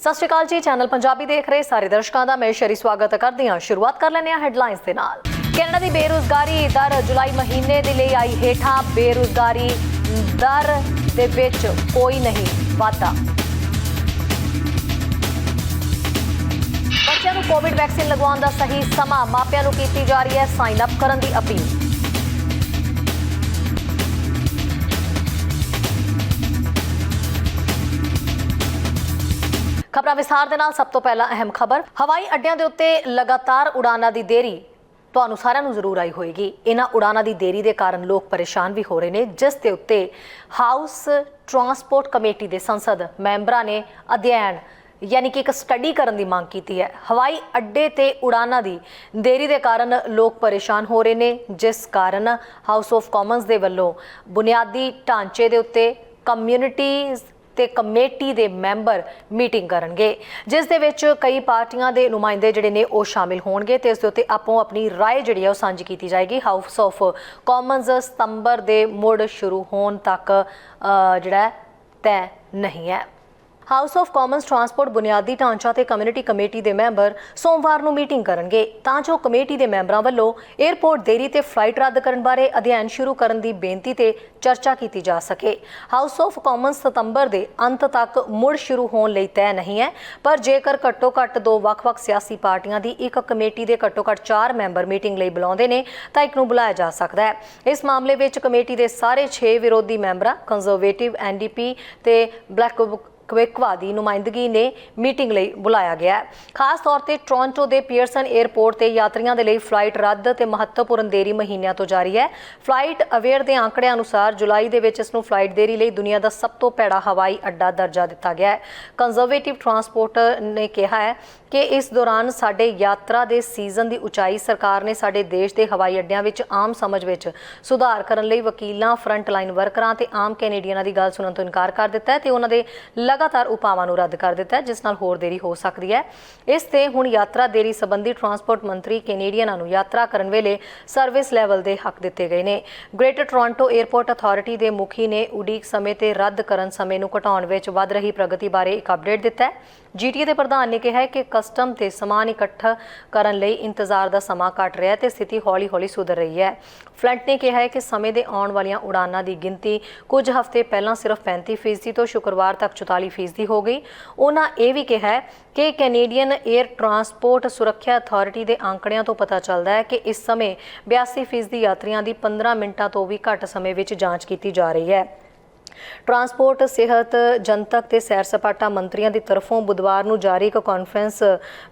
ਸਤਿ ਸ਼੍ਰੀ ਅਕਾਲ ਜੀ। ਚੈਨਲ ਪੰਜਾਬੀ ਦੇਖ ਰਹੇ ਸਾਰੇ ਦਰਸ਼ਕਾਂ ਦਾ ਮੈਂ ਸ਼ਰੀ ਸਵਾਗਤ ਕਰਦੀ ਹਾਂ। ਸ਼ੁਰੂਆਤ ਕਰ ਲੈਂਦੇ ਹਾਂ ਹੈਡਲਾਈਨਸ ਦੇ ਨਾਲ। ਕੈਨੇਡਾ ਦੀ ਬੇਰੁਜ਼ਗਾਰੀ ਦਰ ਜੁਲਾਈ ਮਹੀਨੇ ਦੇ ਲਈ ਆਈ ਹੇਠਾਂ। ਬੇਰੁਜ਼ਗਾਰੀ ਦਰ ਦੇ ਵਿੱਚ ਕੋਈ ਨਹੀਂ ਵਾਧਾ। ਬੱਚਿਆਂ ਨੂੰ ਕੋਵਿਡ ਵੈਕਸੀਨ ਲਗਵਾਉਣ ਦਾ ਸਹੀ ਸਮਾਂ। ਮਾਪਿਆਂ ਨੂੰ ਕੀਤੀ ਜਾ ਰਹੀ ਹੈ ਸਾਈਨ ਅਪ ਕਰਨ ਦੀ ਅਪੀਲ। ਖਬਰਾਂ ਵਿਸਥਾਰ ਦੇ ਨਾਲ। ਸਭ ਤੋਂ ਪਹਿਲਾਂ ਅਹਿਮ ਖਬਰ। ਹਵਾਈ ਅੱਡਿਆਂ ਦੇ ਉੱਤੇ ਲਗਾਤਾਰ ਉਡਾਨਾਂ ਦੀ ਦੇਰੀ ਤੁਹਾਨੂੰ ਸਾਰਿਆਂ ਨੂੰ ਜ਼ਰੂਰ ਆਈ ਹੋਏਗੀ। ਇਹਨਾਂ ਉਡਾਨਾਂ ਦੀ ਦੇਰੀ ਦੇ ਕਾਰਨ ਲੋਕ ਪਰੇਸ਼ਾਨ ਵੀ ਹੋ ਰਹੇ ਨੇ, ਜਿਸ ਦੇ ਉੱਤੇ ਹਾਊਸ ਟਰਾਂਸਪੋਰਟ ਕਮੇਟੀ ਦੇ ਸੰਸਦ ਮੈਂਬਰਾਂ ਨੇ ਅਧਿਐਨ यानी कि एक स्टडी करने की मांग की है। हवाई अड्डे ते उड़ाना की देरी के कारण लोग परेशान हो रहे हैं, जिस कारण हाउस ऑफ कॉमन्स के वलों बुनियादी ढांचे के उत्ते कम्यूनिटीज़ ते कमेटी के मैंबर मीटिंग करनगे, जिस दे विच कई पार्टियां के नुमाइंदे जिहड़े ने वो शामिल होणगे ते इस दे उत्ते आपो अपनी राय जिहड़ी है वो सांझी की जाएगी। हाउस ऑफ कॉमन्स सितंबर के मुड़ शुरू होने तक जिहड़ा तय नहीं है। हाउस ऑफ कॉमन्स ट्रांसपोर्ट बुनियादी ढांचा ते कम्यूनिटी कमेटी के मैंबर सोमवार को मीटिंग करनगे तां जो कमेटी के मैंबरां वल्लों एयरपोर्ट देरी ते फ्लाइट रद्द करन बारे अध्ययन शुरू करन दी बेनती ते चर्चा की जा सके। हाउस ऑफ कॉमन्स सितंबर के अंत तक मुड़ शुरू होने लई तय नहीं है, पर जेकर घट्टो घट्ट दो वख-वख सियासी पार्टियां की एक कमेटी के घट्टो घट्ट 4 मैंबर मीटिंग लई बुलाउंदे ने तां इक नूं बुलाया जा सकदा है। इस मामले विच कमेटी के सारे 6 विरोधी मैंबरां कंजरवेटिव NDP ते ब्लैक भविष्यवादी नुमाइंदगी ने मीटिंग लई बुलाया गया है। खास तौर पर टोरंटो के पियरसन एयरपोर्ट से यात्रियों के लिए फ्लाइट रद्द ते महत्वपूर्ण देरी महीनों तो जारी है। फ्लाइट अवेयर के आंकड़े अनुसार जुलाई के इसनूं फ्लाइट देरी लिए दुनिया का सब तो भैड़ा हवाई अड्डा दर्जा दिता गया है। कंजरवेटिव ट्रांसपोर्ट ने कहा है कि इस दौरान साडे यात्रा के सीजन की उचाई सरकार ने साडे देश के हवाई अड्डियां विच आम समझ विच सुधार करने लई वकीलों, फ्रंट लाइन वर्करां ते आम कैनेडियनां दी गल सुनन तो इनकार कर दिता है ते उन्हां दे लगातार उपावां नूं रद्द कर दिता है, जिस नाल होर देरी हो सकती है। इस ते हुण यात्रा देरी संबंधी ट्रांसपोर्ट मंत्री कैनेडियनां नूं यात्रा करन वेले सर्विस लैवल के हक दिते गए ने। ग्रेटर टोरंटो एयरपोर्ट अथॉरिटी के मुखी ने उड़ीक समय ते रद्द करन समय नूं घटाउण विच वध रही प्रगति बारे एक अपडेट दिता है। GTA के प्रधान ने कहा है कि कस्टम ते समान इकट्ठा करन लई इंतजार का समा घट रहा है ते स्थिति हौली हौली सुधर रही है। फ्लंट ने कहा है कि समय दे आउण वालियां उड़ानां की गिनती कुछ हफ्ते पहलां सिर्फ 35% तो शुक्रवार तक 44% हो गई। उन्हां ये भी कहा है कि कैनेडियन एयर ट्रांसपोर्ट सुरक्षा अथॉरिटी के आंकड़ियां तो पता चलता है कि इस समय 82% यात्रियों की 15 मिनटां तो भी घट समय विच जांच की जा रही है। ट्रांसपोर्ट, सेहत, जनतक ते सैर सपाटा मंत्रियों की तरफों बुधवार को जारी एक कॉन्फ्रेंस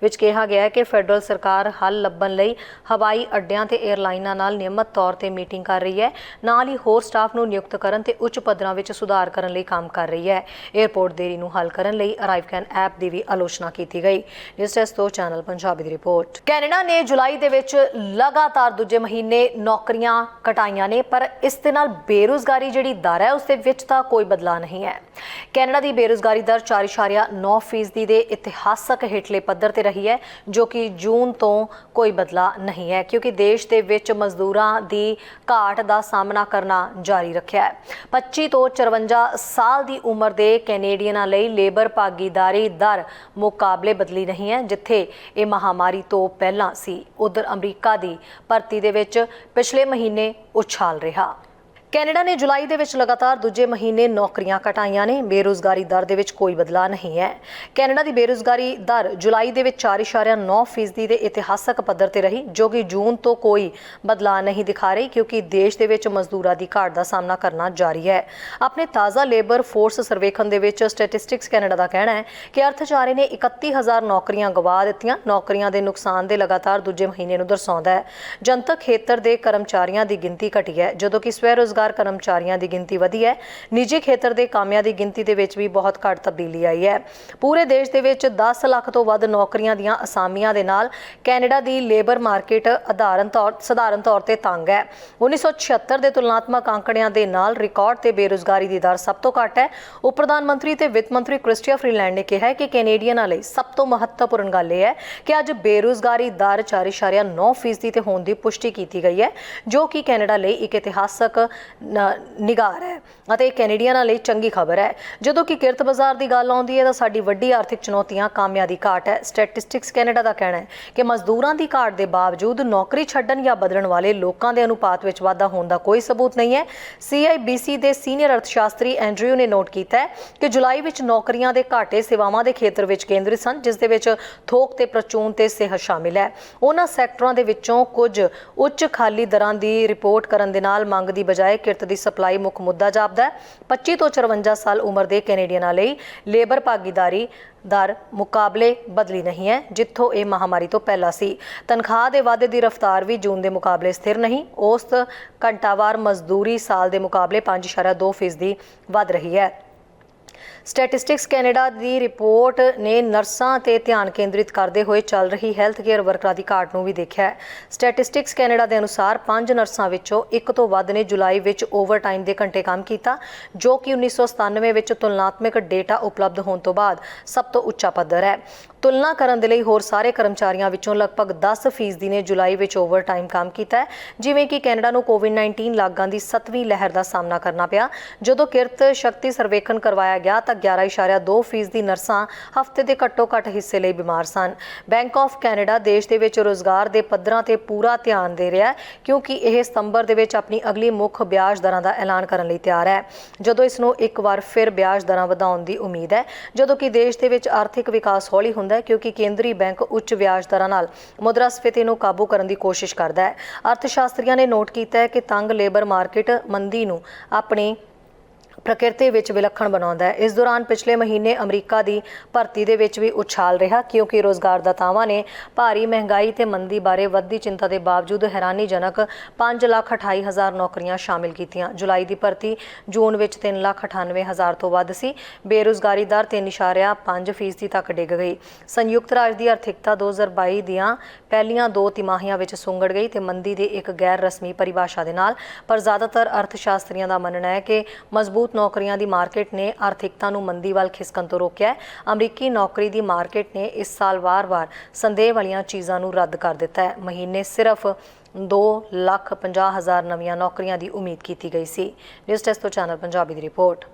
विच कहा गया है कि फैडरल सरकार हल लभण लई हवाई अड्डियां ते एयरलाइनां नाल नियमित तौर पर मीटिंग कर रही है, नाल ही होर स्टाफ नूं नियुक्त करन ते उच्च पद्धरां विच सुधार करन लई काम कर रही है। एयरपोर्ट देरी नूं हल करन लई अराइवकैन ऐप की भी आलोचना की गई। न्यूज़ डेस्क तो चैनल पंजाबी की रिपोर्ट। कैनेडा ने जुलाई दे विच लगातार दूजे महीने नौकरियां घटाईਆਂ ने, पर इस दे नाल बेरोज़गारी जिहड़ी दर है उस दे विच कोई बदलाव नहीं है। कैनेडा की बेरोज़गारी दर 4.9% के इतिहासक हेठले पद्धर ते रही है, जो कि जून तो कोई बदलाव नहीं है, क्योंकि देश के विच मजदूरों की घाट का सामना करना जारी रखा है। 25 तो 54 साल की उम्र के कैनेडियनां लई लेबर भागीदारी दर मुकाबले बदली नहीं है, जिथे ये महामारी तो पहला सी। उधर अमरीका की भर्ती दे विच पिछले महीने उछाल रहा। कैनेडा ने जुलाई के लगातार दूजे महीने नौकरियां घटाईਆਂ ने। बेरोज़गारी दर के कोई बदलाव नहीं है। कैनेडा की बेरोज़गारी दर जुलाई के 4.9% के इतिहासक पद्धर से रही, जो कि जून तो कोई बदलाव नहीं दिखा रही, क्योंकि देश के मजदूरों की घाट का सामना करना जारी है। अपने ताज़ा लेबर फोर्स सर्वेखण के स्टैटिस्टिक्स कैनेडा का कहना है कि अर्थचारे ने 31,000 नौकरियां गवा दित्तियां। नौकरियां के नुकसान के लगातार दूजे महीने दर्शाता है। जनतक खेतर के कर्मचारियों की गिनती घटी है, जदों कि स्वै रोज़गार कर्मचारियों की गिनती वधी है। निजी खेतर के कामिਆਂ की गिनती के भी बहुत घट तब्दीली आई है। पूरे देश के 10 लाख तो वध नौकरियां दीयां असामियां दे नाल कैनेडा की लेबर मार्केट सधारण तौर पर तंग है। 1976 के तुलनात्मक आंकड़ियां दे नाल रिकॉर्ड ते बेरोज़गारी की दर सब तो घट है। उप प्रधानमंत्री ते वित्त मंत्री क्रिस्टिया फ्रीलैंड ने कहा है कि कैनेडियनां लई सब तो महत्वपूर्ण गल यह है कि अज बेरोज़गारी दर 4.9% ते होने की पुष्टि की गई है, जो कि कैनेडा लई एक इतिहासक ਨਿਗਾਰ ਹੈ ਅਤੇ ਕੈਨੇਡੀਅਨਾਂ ਲਈ ਚੰਗੀ ਖਬਰ ਹੈ। ਜਦੋਂ ਕਿ ਕਿਰਤ ਬਾਜ਼ਾਰ ਦੀ ਗੱਲ ਆਉਂਦੀ ਹੈ ਤਾਂ ਸਾਡੀ ਵੱਡੀ ਆਰਥਿਕ ਚੁਣੌਤੀਆਂ ਕਾਮਿਆਂ ਦੀ ਘਾਟ ਹੈ। ਸਟੈਟਿਸਟਿਕਸ ਕੈਨੇਡਾ ਦਾ ਕਹਿਣਾ ਹੈ ਕਿ ਮਜ਼ਦੂਰਾਂ ਦੀ ਘਾਟ ਦੇ ਬਾਵਜੂਦ ਨੌਕਰੀ ਛੱਡਣ ਜਾਂ ਬਦਲਣ ਵਾਲੇ ਲੋਕਾਂ ਦੇ ਅਨੁਪਾਤ ਵਿੱਚ ਵਾਧਾ ਹੋਣ ਦਾ ਕੋਈ ਸਬੂਤ ਨਹੀਂ ਹੈ। CIBC ਦੇ ਸੀਨੀਅਰ ਅਰਥਸ਼ਾਸਤਰੀ ਐਂਡਰਿਊ ਨੇ ਨੋਟ ਕੀਤਾ ਹੈ ਕਿ ਜੁਲਾਈ ਵਿੱਚ ਨੌਕਰੀਆਂ ਦੇ ਘਾਟੇ ਸੇਵਾਵਾਂ ਦੇ ਖੇਤਰ ਵਿੱਚ ਕੇਂਦਰਿਤ ਸਨ, ਜਿਸ ਦੇ ਵਿੱਚ ਥੋਕ ਤੇ ਪ੍ਰਚੂਨ ਤੇ ਸਿਹਤ ਸ਼ਾਮਿਲ ਹੈ। ਉਹਨਾਂ ਸੈਕਟਰਾਂ ਦੇ ਵਿੱਚੋਂ ਕੁਝ ਉੱਚ ਖਾਲੀ ਦਰਾਂ ਦੀ ਰਿਪੋਰਟ ਕਰਨ ਦੇ ਨਾਲ ਮੰਗ ਦੀ ਬਜਾਏ ਕਿਰਤ ਦੀ ਸਪਲਾਈ ਮੁੱਖ ਮੁੱਦਾ ਜਾਪਦਾ ਹੈ। 25 ਤੋਂ 54 ਸਾਲ ਉਮਰ ਦੇ ਕੈਨੇਡੀਅਨਾਂ ਲਈ ਲੇਬਰ ਭਾਗੀਦਾਰੀ ਦਰ ਮੁਕਾਬਲੇ ਬਦਲੀ ਨਹੀਂ ਹੈ, ਜਿੱਥੋਂ ਇਹ ਮਹਾਮਾਰੀ ਤੋਂ ਪਹਿਲਾਂ ਸੀ। ਤਨਖਾਹ ਦੇ ਵਾਧੇ ਦੀ ਰਫ਼ਤਾਰ ਵੀ ਜੂਨ ਦੇ ਮੁਕਾਬਲੇ ਸਥਿਰ ਨਹੀਂ। ਔਸਤ ਘੰਟਾਵਾਰ ਮਜ਼ਦੂਰੀ ਸਾਲ ਦੇ ਮੁਕਾਬਲੇ 5.2% ਵੱਧ ਰਹੀ ਹੈ। ਸਟੈਟਿਸਟਿਕਸ ਕੈਨੇਡਾ ਦੀ ਰਿਪੋਰਟ ਨੇ ਨਰਸਾਂ ਤੇ ਧਿਆਨ ਕੇਂਦਰਿਤ ਕਰਦੇ ਹੋਏ ਚੱਲ ਰਹੀ ਹੈਲਥ ਕੇਅਰ ਵਰਕਰਾਂ ਦੀ ਘਾਟ ਨੂੰ ਵੀ ਦੇਖਿਆ ਹੈ। ਸਟੈਟਿਸਟਿਕਸ ਕੈਨੇਡਾ ਦੇ ਅਨੁਸਾਰ 5 ਨਰਸਾਂ ਵਿੱਚੋਂ ਇੱਕ ਤੋਂ ਵੱਧ ਨੇ ਜੁਲਾਈ ਵਿੱਚ ਓਵਰਟਾਈਮ ਦੇ ਘੰਟੇ ਕੰਮ ਕੀਤਾ, ਜੋ ਕਿ 1997 ਵਿੱਚ ਤੁਲਨਾਤਮਕ ਡੇਟਾ ਉਪਲਬਧ ਹੋਣ ਤੋਂ ਬਾਅਦ ਸਭ ਤੋਂ ਉੱਚਾ ਪੱਧਰ ਹੈ। ਤੁਲਨਾ ਕਰਨ ਦੇ ਲਈ ਹੋਰ ਸਾਰੇ ਕਰਮਚਾਰੀਆਂ ਵਿੱਚੋਂ ਲਗਭਗ 10% ਨੇ ਜੁਲਾਈ ਵਿੱਚ ਓਵਰਟਾਈਮ ਕੰਮ ਕੀਤਾ ਹੈ। ਜਿਵੇਂ ਕਿ ਕੈਨੇਡਾ ਨੂੰ ਕੋਵਿਡ-19 ਲਾਗਾਂ ਦੀ 7ਵੀਂ ਲਹਿਰ ਦਾ ਸਾਹਮਣਾ ਕਰਨਾ ਪਿਆ। ਜਦੋਂ ਕਿਰਤ ਸ਼ਕਤੀ ਸਰਵੇਖਣ ਕਰਵਾਇਆ ਗਿਆ ਤਾਂ 11.2% ਨਰਸਾਂ ਹਫ਼ਤੇ ਦੇ ਘੱਟੋ-ਘੱਟ ਹਿੱਸੇ ਲਈ ਬਿਮਾਰ ਸਨ। ਬੈਂਕ ਆਫ ਕੈਨੇਡਾ ਦੇਸ਼ ਦੇ ਵਿੱਚ ਰੋਜ਼ਗਾਰ ਦੇ ਪੱਧਰਾਂ ਤੇ ਪੂਰਾ ਧਿਆਨ ਦੇ ਰਿਹਾ ਹੈ, ਕਿਉਂਕਿ ਇਹ ਸਤੰਬਰ ਦੇ ਵਿੱਚ ਆਪਣੀ ਅਗਲੀ ਮੁੱਖ ਵਿਆਜ ਦਰਾਂ ਦਾ ਐਲਾਨ ਕਰਨ ਲਈ ਤਿਆਰ ਹੈ, ਜਦੋਂ ਇਸ ਨੂੰ ਇੱਕ ਵਾਰ ਫਿਰ ਵਿਆਜ ਦਰਾਂ ਵਧਾਉਣ ਦੀ ਉਮੀਦ ਹੈ। ਜਦੋਂ ਕਿ ਦੇਸ਼ ਦੇ ਵਿੱਚ ਆਰਥਿਕ ਵਿਕਾਸ ਹੌਲੀ ਹੁੰਦਾ ਹੈ, ਕਿਉਂਕਿ ਕੇਂਦਰੀ ਬੈਂਕ ਉੱਚ ਵਿਆਜ ਦਰਾਂ ਨਾਲ ਮੁਦਰਾਸਫੀਤੀ ਨੂੰ ਕਾਬੂ ਕਰਨ ਦੀ ਕੋਸ਼ਿਸ਼ ਕਰਦਾ ਹੈ। ਅਰਥਸ਼ਾਸਤਰੀਆਂ ਨੇ ਨੋਟ ਕੀਤਾ ਹੈ ਕਿ ਤੰਗ ਲੇਬਰ ਮਾਰਕੀਟ ਮੰਦੀ ਨੂੰ ਆਪਣੀ ਪ੍ਰਕਿਰਤੀ ਵਿੱਚ ਵਿਲੱਖਣ ਬਣਾਉਂਦਾ ਹੈ। ਇਸ ਦੌਰਾਨ ਪਿਛਲੇ ਮਹੀਨੇ ਅਮਰੀਕਾ ਦੀ ਭਰਤੀ ਦੇ ਵਿੱਚ ਵੀ ਉਛਾਲ ਰਿਹਾ, ਕਿਉਂਕਿ ਰੋਜ਼ਗਾਰਦਾਤਾਵਾਂ ਨੇ ਭਾਰੀ ਮਹਿੰਗਾਈ ਤੇ ਮੰਦੀ ਬਾਰੇ ਵੱਧਦੀ ਚਿੰਤਾ ਦੇ ਬਾਵਜੂਦ ਹੈਰਾਨੀਜਨਕ 5,28,000 ਨੌਕਰੀਆਂ ਸ਼ਾਮਿਲ ਕੀਤੀਆਂ। ਜੁਲਾਈ ਦੀ ਭਰਤੀ ਜੂਨ ਵਿੱਚ 3,98,000 ਤੋਂ ਵੱਧ ਸੀ। ਬੇਰੁਜ਼ਗਾਰੀ ਦਰ 3.5% ਤੱਕ ਡਿੱਗ ਗਈ। ਸੰਯੁਕਤ ਰਾਜ ਦੀ ਆਰਥਿਕਤਾ 2022 ਦੀਆਂ ਪਹਿਲੀਆਂ 2 ਤਿਮਾਹੀਆਂ ਵਿੱਚ ਸੁੰਗੜ ਗਈ ਤੇ ਮੰਦੀ ਦੇ ਇੱਕ ਗੈਰ ਰਸਮੀ ਪਰਿਭਾਸ਼ਾ ਦੇ ਨਾਲ। ਪਰ ਜ਼ਿਆਦਾਤਰ ਅਰਥਸ਼ਾਸਤਰੀਆਂ ਦਾ ਮੰਨਣਾ ਹੈ ਕਿ ਮਜ਼ਬੂਤ ਨੌਕਰੀਆਂ ਦੀ ਮਾਰਕੀਟ ਨੇ ਆਰਥਿਕਤਾ ਨੂੰ ਮੰਦੀ ਵੱਲ ਖਿਸਕਣ ਤੋਂ ਰੋਕਿਆ ਹੈ। ਅਮਰੀਕੀ ਨੌਕਰੀ ਦੀ ਮਾਰਕੀਟ ਨੇ ਇਸ ਸਾਲ ਵਾਰ-ਵਾਰ ਸੰਦੇਹ ਵਾਲੀਆਂ ਚੀਜ਼ਾਂ ਨੂੰ ਰੱਦ ਕਰ ਦਿੱਤਾ ਹੈ। ਮਹੀਨੇ ਸਿਰਫ 2,50,000 ਨਵੀਆਂ ਨੌਕਰੀਆਂ ਦੀ ਉਮੀਦ ਕੀਤੀ ਗਈ ਸੀ। ਨਿਊਜ਼ ਡੈਸਕ ਤੋਂ ਚੈਨਲ ਪੰਜਾਬੀ ਦੀ ਰਿਪੋਰਟ।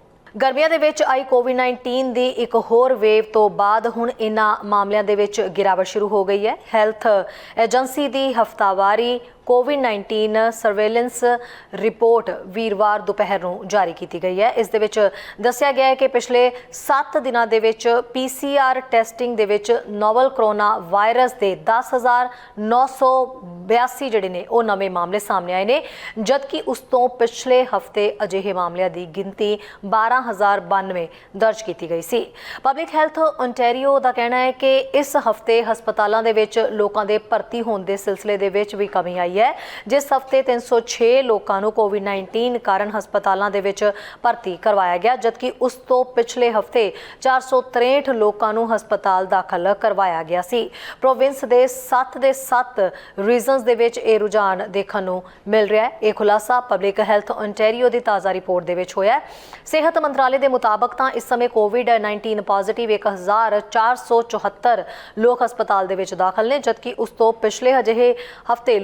ਗਰਮੀਆਂ ਦੇ ਵਿੱਚ ਆਈ ਕੋਵਿਡ-19 ਦੀ ਇੱਕ ਹੋਰ ਵੇਵ ਤੋਂ ਬਾਅਦ ਹੁਣ ਇਹਨਾਂ ਮਾਮਲਿਆਂ ਦੇ ਵਿੱਚ ਗਿਰਾਵਟ ਸ਼ੁਰੂ ਹੋ ਗਈ ਹੈ। ਹੈਲਥ ਏਜੰਸੀ ਦੀ ਹਫ਼ਤਾਵਾਰੀ ਕੋਵਿਡ-19 ਸਰਵੇਲੈਂਸ ਰਿਪੋਰਟ ਵੀਰਵਾਰ ਦੁਪਹਿਰ ਨੂੰ ਜਾਰੀ ਕੀਤੀ ਗਈ ਹੈ। ਇਸ ਦੇ ਵਿੱਚ ਦੱਸਿਆ ਗਿਆ ਹੈ ਕਿ ਪਿਛਲੇ 7 ਦਿਨਾਂ ਦੇ ਵਿੱਚ PCR ਟੈਸਟਿੰਗ ਦੇ ਵਿੱਚ ਨੋਵਲ ਕਰੋਨਾ ਵਾਇਰਸ ਦੇ 10,982 ਜਿਹੜੇ ਨੇ ਉਹ ਨਵੇਂ ਮਾਮਲੇ ਸਾਹਮਣੇ ਆਏ ਨੇ, ਜਦਕਿ ਉਸ ਤੋਂ ਪਿਛਲੇ ਹਫ਼ਤੇ ਅਜਿਹੇ ਮਾਮਲਿਆਂ ਦੀ ਗਿਣਤੀ 12,092 ਦਰਜ ਕੀਤੀ ਗਈ ਸੀ। ਪਬਲਿਕ ਹੈਲਥ ਓਨਟਾਰੀਓ ਦਾ ਕਹਿਣਾ ਹੈ ਕਿ ਇਸ ਹਫ਼ਤੇ ਹਸਪਤਾਲਾਂ ਦੇ ਵਿੱਚ ਲੋਕਾਂ ਦੇ ਭਰਤੀ ਹੋਣ ਦੇ ਸਿਲਸਿਲੇ ਦੇ ਵਿੱਚ ਵੀ ਕਮੀ ਆਈ ਹੈ। ਜਿਸ ਹਫ਼ਤੇ 306 ਲੋਕਾਂ ਨੂੰ ਕੋਵਿਡ-19 ਕਾਰਨ ਹਸਪਤਾਲਾਂ ਦੇ ਵਿੱਚ ਭਰਤੀ ਕਰਵਾਇਆ ਗਿਆ, ਜਦਕਿ ਉਸ ਤੋਂ ਪਿਛਲੇ ਹਫ਼ਤੇ 463 ਲੋਕਾਂ ਨੂੰ ਹਸਪਤਾਲ ਦਾਖਲ ਕਰਵਾਇਆ ਗਿਆ ਸੀ। ਪ੍ਰੋਵਿੰਸ ਦੇ 7 ਦੇ 7 ਰੀਜਨਸ ਦੇ ਵਿੱਚ ਇਹ ਰੁਝਾਨ ਦੇਖਣ ਨੂੰ ਮਿਲ ਰਿਹਾ ਹੈ। ਇਹ ਖੁਲਾਸਾ ਪਬਲਿਕ ਹੈਲਥ ਓਨਟਾਰੀਓ ਦੀ ਤਾਜ਼ਾ ਰਿਪੋਰਟ ਦੇ ਵਿੱਚ ਹੋਇਆ। ਸਿਹਤ ਮੰਤਰਾਲੇ ਦੇ ਮੁਤਾਬਕ ਤਾਂ ਇਸ ਸਮੇਂ ਕੋਵਿਡ-19 ਪੋਜ਼ਿਟਿਵ 1,474 ਲੋਕ ਹਸਪਤਾਲ ਦੇ ਵਿੱਚ ਦਾਖਲ ਨੇ, ਜਦਕਿ ਉਸ ਤੋਂ ਪਿਛਲੇ ਅਜਿਹੇ ਹਫ਼ਤੇ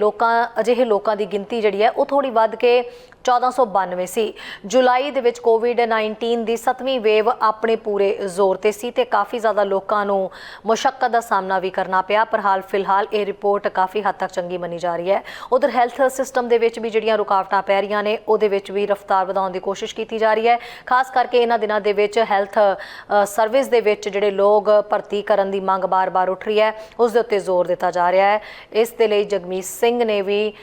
ਅਜਿਹੇ ਲੋਕਾਂ ਦੀ ਗਿਣਤੀ ਜਿਹੜੀ ਹੈ ਉਹ ਥੋੜੀ ਵੱਧ ਕੇ 1492 ਸੀ। ਜੁਲਾਈ ਦੇ ਵਿੱਚ ਕੋਵਿਡ-19 ਦੀ 7ਵੀਂ ਵੇਵ ਆਪਣੇ ਪੂਰੇ ਜ਼ੋਰ ਤੇ ਸੀ ਤੇ ਕਾਫੀ ਜ਼ਿਆਦਾ ਲੋਕਾਂ ਨੂੰ ਮੁਸ਼ੱਕਤ ਦਾ ਸਾਹਮਣਾ ਵੀ ਕਰਨਾ ਪਿਆ, ਪਰ ਫਿਲਹਾਲ ਇਹ ਰਿਪੋਰਟ ਕਾਫੀ ਹੱਦ ਤੱਕ ਚੰਗੀ ਮੰਨੀ ਜਾ ਰਹੀ ਹੈ। ਉਧਰ ਹੈਲਥ ਸਿਸਟਮ ਦੇ ਵਿੱਚ ਵੀ ਜਿਹੜੀਆਂ ਰੁਕਾਵਟਾਂ ਪੈ ਰਹੀਆਂ ਨੇ ਉਹਦੇ ਵਿੱਚ ਵੀ ਰਫ਼ਤਾਰ ਵਧਾਉਣ ਦੀ ਕੋਸ਼ਿਸ਼ ਕੀਤੀ ਜਾ ਰਹੀ ਹੈ। ਖਾਸ ਕਰਕੇ ਇਹਨਾਂ ਦਿਨਾਂ ਦੇ ਵਿੱਚ ਹੈਲਥ ਸਰਵਿਸ ਦੇ ਵਿੱਚ ਜਿਹੜੇ ਲੋਕ ਭਰਤੀ ਕਰਨ ਦੀ ਮੰਗ ਬਾਰ-ਬਾਰ ਉੱਠ ਰਹੀ ਹੈ, ਉਸ ਦੇ ਉੱਤੇ ਜ਼ੋਰ ਦਿੱਤਾ ਜਾ ਰਿਹਾ ਹੈ। ਇਸ ਦੇ ਲਈ ਜਗਮੀਤ ਸਿੰਘ ਨੇ ਵੀ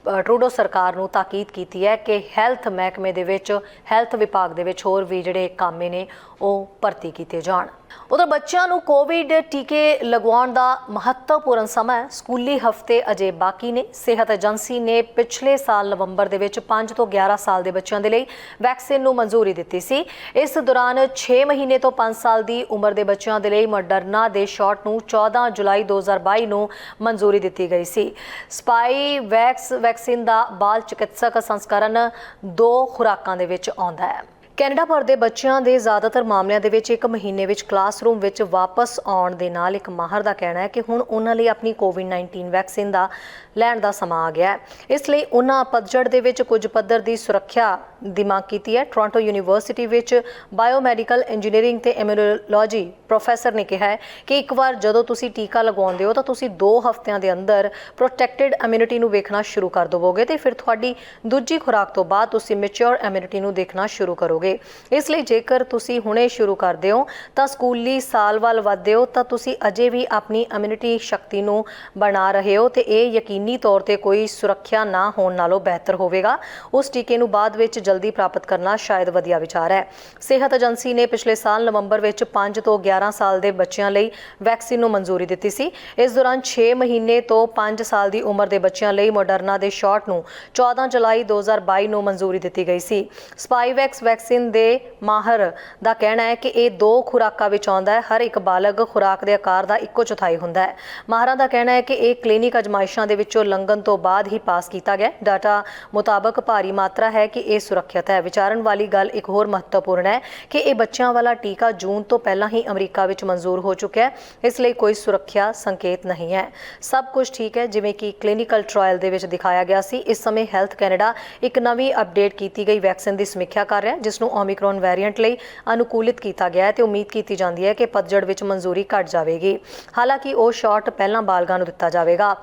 ਟਰੂਡੋ ਸਰਕਾਰ ਨੂੰ ਤਾਕੀਦ ਕੀਤੀ ਹੈ ਕਿ ਹੈਲਥ ਮਹਿਕਮੇ ਦੇ ਵਿੱਚ, ਹੈਲਥ ਵਿਭਾਗ ਦੇ ਵਿੱਚ ਹੋਰ ਵੀ ਜਿਹੜੇ ਕਾਮੇ ਨੇ ਉਹ ਭਰਤੀ ਕੀਤੇ ਜਾਣ। ਉਧਰ ਬੱਚਿਆਂ ਨੂੰ ਕੋਵਿਡ ਟੀਕੇ ਲਗਵਾਉਣ ਦਾ ਮਹੱਤਵਪੂਰਨ ਸਮਾਂ ਸਕੂਲੀ ਹਫ਼ਤੇ ਅਜੇ ਬਾਕੀ ਨੇ। ਸਿਹਤ ਏਜੰਸੀ ਨੇ ਪਿਛਲੇ ਸਾਲ ਨਵੰਬਰ ਦੇ ਵਿੱਚ 5 ਤੋਂ 11 ਸਾਲ ਦੇ ਬੱਚਿਆਂ ਦੇ ਲਈ ਵੈਕਸੀਨ ਨੂੰ ਮਨਜ਼ੂਰੀ ਦਿੱਤੀ ਸੀ। ਇਸ ਦੌਰਾਨ 6 ਮਹੀਨੇ ਤੋਂ 5 ਸਾਲ ਦੀ ਉਮਰ ਦੇ ਬੱਚਿਆਂ ਦੇ ਲਈ ਮੋਡਰਨਾ ਦੇ ਸ਼ਾਟ ਨੂੰ 14 ਜੁਲਾਈ 2022 ਨੂੰ ਮਨਜ਼ੂਰੀ ਦਿੱਤੀ ਗਈ ਸੀ। ਸਪਾਈਵੈਕਸ ਵੈਕਸੀਨ ਦਾ ਬਾਲ ਚਿਕਿਤਸਕ ਸੰਸਕਰਨ 2 ਖੁਰਾਕਾਂ ਦੇ ਵਿੱਚ ਆਉਂਦਾ ਹੈ। ਕੈਨੇਡਾ ਭਰ ਦੇ ਬੱਚਿਆਂ ਦੇ ਜ਼ਿਆਦਾਤਰ ਮਾਮਲਿਆਂ ਦੇ ਵਿੱਚ 1 ਮਹੀਨੇ ਵਿੱਚ ਕਲਾਸਰੂਮ ਵਿੱਚ ਵਾਪਸ ਆਉਣ ਦੇ ਨਾਲ ਇੱਕ ਮਾਹਰ ਦਾ ਕਹਿਣਾ ਹੈ ਕਿ ਹੁਣ ਉਹਨਾਂ ਲਈ ਆਪਣੀ ਕੋਵਿਡ-19 ਵੈਕਸੀਨ ਦਾ ਲੈਣ ਦਾ ਸਮਾਂ ਆ ਗਿਆ ਹੈ। ਇਸ ਲਈ ਉਹਨਾਂ ਪਤਝੜ ਦੇ ਵਿੱਚ ਕੁਝ ਪੱਧਰ ਦੀ ਸੁਰੱਖਿਆ ਦੀ ਮੰਗ ਕੀਤੀ ਹੈ। ਟੋਰਾਂਟੋ ਯੂਨੀਵਰਸਿਟੀ ਵਿੱਚ ਬਾਇਓਮੈਡੀਕਲ ਇੰਜੀਨੀਅਰਿੰਗ ਤੇ ਇਮਿਊਨੋਲੋਜੀ ਪ੍ਰੋਫੈਸਰ ਨੇ ਕਿਹਾ ਹੈ ਕਿ ਇੱਕ ਵਾਰ ਜਦੋਂ ਤੁਸੀਂ ਟੀਕਾ ਲਗਵਾਉਂਦੇ ਹੋ ਤਾਂ ਤੁਸੀਂ 2 ਹਫ਼ਤਿਆਂ ਦੇ ਅੰਦਰ ਪ੍ਰੋਟੈਕਟਿਡ ਇਮਿਊਨਿਟੀ ਨੂੰ ਵੇਖਣਾ ਸ਼ੁਰੂ ਕਰ ਦੇਵੋਗੇ ਤੇ ਫਿਰ ਤੁਹਾਡੀ ਦੂਜੀ ਖੁਰਾਕ ਤੋਂ ਬਾਅਦ ਤੁਸੀਂ ਮੈਚੁਰ ਇਮਿਊਨਿਟੀ ਨੂੰ ਦੇਖਣਾ ਸ਼ੁਰੂ ਕਰੋਗੇ। ਇਸ ਲਈ ਜੇਕਰ ਤੁਸੀਂ ਹੁਣੇ ਸ਼ੁਰੂ ਕਰਦੇ ਹੋ ਤਾਂ ਸਕੂਲੀ ਸਾਲ ਵੱਲ ਵਧਦੇ ਹੋ ਤਾਂ ਤੁਸੀਂ ਅਜੇ ਵੀ ਆਪਣੀ ਇਮਿਊਨਿਟੀ ਸ਼ਕਤੀ ਨੂੰ ਬਣਾ ਰਹੇ ਹੋ ਤੇ ਇਹ ਯਕੀਨੀ ਤੌਰ ਤੇ ਕੋਈ ਸੁਰੱਖਿਆ ਨਾ ਹੋਣ ਨਾਲੋਂ ਬਿਹਤਰ ਹੋਵੇਗਾ। ਉਸ ਟੀਕੇ ਨੂੰ ਬਾਅਦ ਵਿੱਚ ਜਲਦੀ ਪ੍ਰਾਪਤ ਕਰਨਾ ਸ਼ਾਇਦ ਵਧੀਆ ਵਿਚਾਰ ਹੈ। ਸਿਹਤ ਏਜੰਸੀ ਨੇ ਪਿਛਲੇ ਸਾਲ ਨਵੰਬਰ ਵਿੱਚ 5 ਤੋਂ 11 ਸਾਲ ਦੇ ਬੱਚਿਆਂ ਲਈ ਵੈਕਸੀਨ ਨੂੰ ਮਨਜ਼ੂਰੀ ਦਿੱਤੀ ਸੀ। ਇਸ ਦੌਰਾਨ 6 ਮਹੀਨੇ ਤੋਂ 5 ਸਾਲ ਦੀ ਉਮਰ ਦੇ ਬੱਚਿਆਂ ਲਈ ਮੋਡਰਨਾ ਦੇ ਸ਼ਾਟ ਨੂੰ 14 ਜੁਲਾਈ 2022 ਨੂੰ ਮਨਜ਼ੂਰੀ ਦਿੱਤੀ ਗਈ ਸੀ। ਸਪਾਈਵੈਕਸ ਵੈਕਸੀਨ ਦੇ ਮਾਹਰ ਦਾ ਕਹਿਣਾ ਹੈ ਕਿ ਇਹ 2 ਖੁਰਾਕਾਂ ਵਿੱਚ ਆਉਂਦਾ ਹੈ। ਹਰ ਇੱਕ ਬਾਲਗ ਖੁਰਾਕ ਦੇ ਆਕਾਰ ਦਾ 1/4 ਹੁੰਦਾ ਹੈ। ਮਾਹਰਾਂ ਦਾ ਕਹਿਣਾ ਹੈ ਕਿ ਇਹ ਕਲੀਨਿਕ ਅਜਮਾਇਸ਼ਾਂ ਦੇ ਵਿੱਚੋਂ ਲੰਘਣ ਤੋਂ ਬਾਅਦ ਹੀ ਪਾਸ ਕੀਤਾ ਗਿਆ। ਡਾਟਾ ਮੁਤਾਬਕ ਭਾਰੀ ਮਾਤਰਾ ਹੈ ਕਿ ਇਹ ਸੁਰੱਖਿਅਤ ਹੈ। ਵਿਚਾਰਨ ਵਾਲੀ ਗੱਲ ਇੱਕ ਹੋਰ ਮਹੱਤਵਪੂਰਨ ਹੈ ਕਿ ਇਹ ਬੱਚਿਆਂ ਵਾਲਾ ਟੀਕਾ ਜੂਨ ਤੋਂ ਪਹਿਲਾਂ ਹੀ ਅਮਰੀਕਾ ਵਿੱਚ ਮਨਜ਼ੂਰ ਹੋ ਚੁੱਕਿਆ ਹੈ। ਇਸ ਲਈ ਕੋਈ ਸੁਰੱਖਿਆ ਸੰਕੇਤ ਨਹੀਂ ਹੈ। ਸਭ ਕੁਝ ਠੀਕ ਹੈ ਜਿਵੇਂ ਕਿ ਕਲੀਨਿਕਲ ਟ੍ਰਾਇਲ ਦੇ ਵਿੱਚ ਦਿਖਾਇਆ ਗਿਆ ਸੀ। ਇਸ ਸਮੇਂ ਹੈਲਥ ਕੈਨੇਡਾ ਇੱਕ ਨਵੀਂ ਅਪਡੇਟ ਕੀਤੀ ਗਈ ਵੈਕਸੀਨ ਦੀ ਸਮੀਖਿਆ ਕਰ ਰਿਹਾ ਹੈ ਜਿਸ ਨੂੰ ਓਮਿਕਰੋਨ ਵੇਰੀਐਂਟ ਲਈ ਅਨੁਕੂਲਿਤ ਕੀਤਾ ਗਿਆ ਹੈ ਤੇ ਉਮੀਦ ਕੀਤੀ ਜਾਂਦੀ ਹੈ ਕਿ ਪਤਝੜ ਵਿੱਚ ਮਨਜ਼ੂਰੀ ਘਟ ਜਾਵੇਗੀ। ਹਾਲਾਂਕਿ ਉਹ ਸ਼ਾਟ ਪਹਿਲਾਂ ਬਾਲਗਾਂ ਨੂੰ ਦਿੱਤਾ ਜਾਵੇਗਾ।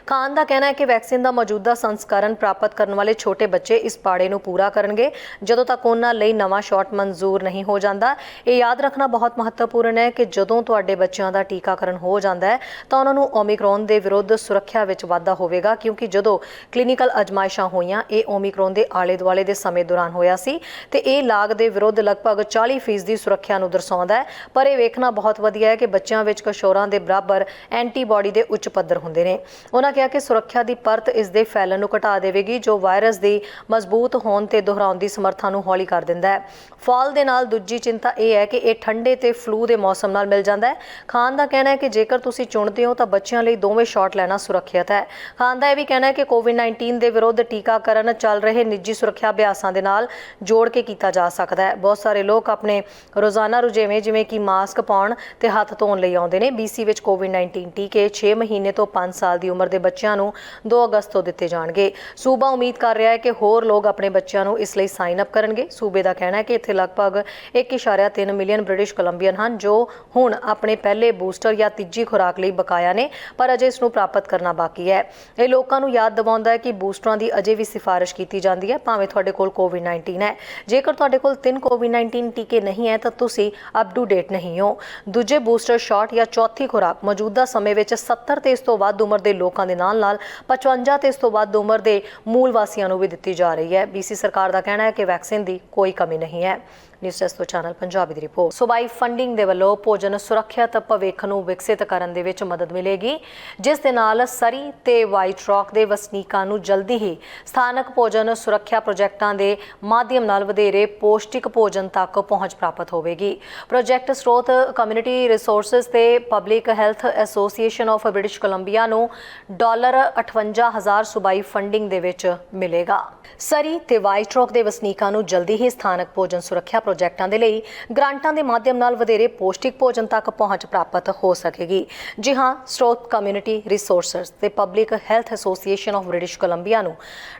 ਖਾਨ ਦਾ ਕਹਿਣਾ ਹੈ ਕਿ ਵੈਕਸੀਨ ਦਾ ਮੌਜੂਦਾ ਸੰਸਕਰਨ ਪ੍ਰਾਪਤ ਕਰਨ ਵਾਲੇ ਛੋਟੇ ਬੱਚੇ ਇਸ ਪਾੜੇ ਨੂੰ ਪੂਰਾ ਕਰਨਗੇ ਜਦੋਂ ਤੱਕ ਉਹਨਾਂ ਲਈ ਨਵਾਂ ਸ਼ਾਟ ਮਨਜ਼ੂਰ ਨਹੀਂ ਹੋ ਜਾਂਦਾ। ਇਹ ਯਾਦ ਰੱਖਣਾ ਬਹੁਤ ਮਹੱਤਵਪੂਰਨ ਹੈ ਕਿ ਜਦੋਂ ਤੁਹਾਡੇ ਬੱਚਿਆਂ ਦਾ ਟੀਕਾਕਰਨ ਹੋ ਜਾਂਦਾ ਹੈ ਤਾਂ ਉਹਨਾਂ ਨੂੰ ਓਮਿਕਰੋਨ ਦੇ ਵਿਰੁੱਧ ਸੁਰੱਖਿਆ ਵਿੱਚ ਵਾਧਾ ਹੋਵੇਗਾ ਕਿਉਂਕਿ ਜਦੋਂ ਕਲੀਨਿਕਲ ਅਜਮਾਇਸ਼ਾਂ ਹੋਈਆਂ ਇਹ ਓਮਿਕਰੋਨ ਦੇ ਆਲੇ-ਦੁਆਲੇ ਦੇ ਸਮੇਂ ਦੌਰਾਨ ਹੋਇਆ ਸੀ ਤੇ ਇਹ ਲਾਗ ਦੇ ਵਿਰੁੱਧ ਲਗਭਗ 40% ਦੀ ਸੁਰੱਖਿਆ ਨੂੰ ਦਰਸਾਉਂਦਾ ਹੈ। ਪਰ ਇਹ ਵੇਖਣਾ ਬਹੁਤ ਵਧੀਆ ਹੈ ਕਿ ਬੱਚਿਆਂ ਵਿੱਚ ਕਿਸ਼ੋਰਾਂ ਦੇ ਬਰਾਬਰ ਐਂਟੀਬਾਡੀ ਦੇ ਉੱਚ ਪੱਧਰ ਹੁੰਦੇ ਨੇ। ਉਹਨਾਂ ਕਿਹਾ ਕਿ ਸੁਰੱਖਿਆ ਦੀ ਪਰਤ ਇਸ ਦੇ ਫੈਲਣ ਨੂੰ ਘਟਾ ਦੇਵੇਗੀ ਜੋ ਵਾਇਰਸ ਦੀ ਮਜ਼ਬੂਤ ਹੋਣ ਤੇ ਦੁਹਰਾਉਣ ਦੀ ਸਮਰੱਥਾ ਨੂੰ ਹੌਲੀ ਕਰ ਦਿੰਦਾ ਹੈ। ਫਾਲ ਦੇ ਨਾਲ ਦੂਜੀ ਚਿੰਤਾ ਇਹ ਹੈ ਕਿ ਇਹ ਠੰਡੇ ਤੇ ਫਲੂ ਦੇ ਮੌਸਮ ਨਾਲ ਮਿਲ ਜਾਂਦਾ ਹੈ। ਖਾਨ ਦਾ ਕਹਿਣਾ ਹੈ ਕਿ ਜੇਕਰ ਤੁਸੀਂ ਚੁਣਦੇ ਹੋ ਤਾਂ ਬੱਚਿਆਂ ਲਈ ਦੋਵੇਂ ਸ਼ਾਟ ਲੈਣਾ ਸੁਰੱਖਿਅਤ ਹੈ। ਖਾਨ ਦਾ ਇਹ ਵੀ ਕਹਿਣਾ ਹੈ ਕਿ ਕੋਵਿਡ-19 ਦੇ ਵਿਰੁੱਧ ਟੀਕਾਕਰਨ ਚੱਲ ਰਹੇ ਨਿੱਜੀ ਸੁਰੱਖਿਆ ਅਭਿਆਸਾਂ ਦੇ ਨਾਲ ਜੋੜ ਕੇ ਕੀਤਾ ਜਾ ਸਕਦਾ ਹੈ। ਬਹੁਤ ਸਾਰੇ ਲੋਕ ਆਪਣੇ ਰੋਜ਼ਾਨਾ ਰੁਝੇਵੇਂ ਜਿਵੇਂ ਕਿ ਮਾਸਕ ਪਾਉਣ ਤੇ ਹੱਥ ਧੋਣ ਲਈ ਆਉਂਦੇ ਨੇ। BC ਵਿੱਚ ਕੋਵਿਡ-19 ਟੀਕੇ 6 ਮਹੀਨੇ ਤੋਂ 5 ਸਾਲ ਦੀ ਉਮਰ ਦੇ ਬੱਚਿਆਂ ਨੂੰ 2 ਅਗਸਤ ਤੋਂ ਦਿੱਤੇ ਜਾਣਗੇ। ਸੂਬਾ ਉਮੀਦ ਕਰ ਰਿਹਾ ਹੈ ਕਿ ਹੋਰ ਲੋਕ ਆਪਣੇ ਬੱਚਿਆਂ ਨੂੰ ਇਸ ਲਈ ਸਾਈਨ ਅਪ ਕਰਨਗੇ। ਸੂਬੇ ਦਾ ਕਹਿਣਾ ਹੈ ਕਿ ਇੱਥੇ ਲਗਭਗ 1.3 ਮਿਲੀਅਨ ਬ੍ਰਿਟਿਸ਼ ਕੋਲੰਬੀਅਨ ਹਨ ਜੋ ਹੁਣ ਆਪਣੇ ਪਹਿਲੇ ਬੂਸਟਰ ਜਾਂ ਤੀਜੀ ਖੁਰਾਕ ਲਈ ਬਕਾਇਆ ਨੇ ਪਰ ਅਜੇ ਇਸ ਨੂੰ ਪ੍ਰਾਪਤ ਕਰਨਾ ਬਾਕੀ ਹੈ। ਇਹ ਲੋਕਾਂ ਨੂੰ ਯਾਦ ਦਿਵਾਉਂਦਾ ਹੈ ਕਿ ਬੂਸਟਰਾਂ ਦੀ ਅਜੇ ਵੀ ਸਿਫਾਰਿਸ਼ ਕੀਤੀ ਜਾਂਦੀ ਹੈ ਭਾਵੇਂ ਤੁਹਾਡੇ ਕੋਲ ਕੋਵਿਡ-19 ਹੈ। ਜੇਕਰ ਤੁਹਾਡੇ ਕੋਲ 3 ਕੋਵਿਡ-19 ਟੀਕੇ ਨਹੀਂ ਹੈ ਤਾਂ ਤੁਸੀਂ ਅਪ ਟੂ ਡੇਟ ਨਹੀਂ ਹੋ। ਦੂਜੇ ਬੂਸਟਰ ਸ਼ਾਟ ਜਾਂ ਚੌਥੀ ਖੁਰਾਕ ਮੌਜੂਦਾ ਸਮੇਂ ਵਿੱਚ 70 ਤੇ ਇਸ ਤੋਂ ਵੱਧ ਉਮਰ ਦੇ ਲੋਕਾਂ ਦੇ ਨਾਲ 55 ਤੇ ਇਸ ਤੋਂ ਵੱਧ ਉਮਰ ਦੇ ਮੂਲ ਵਾਸੀਆਂ ਨੂੰ ਵੀ ਦਿੱਤੀ ਜਾ ਰਹੀ ਹੈ। BC ਸਰਕਾਰ ਦਾ ਕਹਿਣਾ ਹੈ ਕਿ ਵੈਕਸੀਨ ਦੀ ਕੋਈ ਕਮੀ ਨਹੀਂ ਹੈ। ਨਿਊਜ਼ ਡੈਸਕ ਤੋਂ ਚੈਨਲ ਪੰਜਾਬੀ ਦੀ ਰਿਪੋਰਟ। ਸੂਬਾਈ ਫੰਡਿੰਗ ਦੇ ਵੱਲੋਂ ਭੋਜਨ ਸੁਰੱਖਿਅਤ ਭਵਿੱਖ ਨੂੰ ਵਿਕਸਿਤ ਕਰਨ ਦੇ ਵਿੱਚ ਮਦਦ ਮਿਲੇਗੀ ਜਿਸ ਦੇ ਨਾਲ ਸਰੀ ਤੇ ਵਾਈਟ ਰੌਕ ਦੇ ਵਸਨੀਕਾਂ ਨੂੰ ਜਲਦੀ ਹੀ ਸਥਾਨਕ ਭੋਜਨ ਸੁਰੱਖਿਆ ਪ੍ਰੋਜੈਕਟਾਂ ਦੇ ਮਾਧਿਅਮ ਨਾਲ ਵਧੇਰੇ ਪੌਸ਼ਟਿਕ ਭੋਜਨ ਤੱਕ ਪਹੁੰਚ ਪ੍ਰਾਪਤ ਹੋਵੇਗੀ। ਪ੍ਰੋਜੈਕਟ ਸਰੋਤ ਕਮਿਊਨਿਟੀ ਰਿਸੋਰਸਸ ਤੇ public health association of British Columbia ਨੂੰ $58,000 ਸੂਬਾਈ ਫੰਡਿੰਗ ਦੇ ਵਿੱਚ ਮਿਲੇਗਾ। ਸਰੀ ਤੇ ਵਾਈਟ ਰੌਕ ਦੇ ਵਸਨੀਕਾਂ ਨੂੰ ਜਲਦੀ ਹੀ ਸਥਾਨਕ ਭੋਜਨ ਸੁਰੱਖਿਆ ਪ੍ਰੋਜੈਕਟਾਂ ਦੇ ਲਈ ਗ੍ਰਾਂਟਾਂ ਦੇ ਮਾਧਿਅਮ ਨਾਲ ਵਧੇਰੇ ਪੌਸ਼ਟਿਕ ਭੋਜਨ ਤੱਕ ਪਹੁੰਚ ਪ੍ਰਾਪਤ ਹੋ ਸਕੇਗੀ। ਜੀ ਹਾਂ, ਸਰੋਤ ਕਮਿਊਨਿਟੀ ਰਿਸੋਰਸਸ ਤੇ public health association of British Columbia ਨੂੰ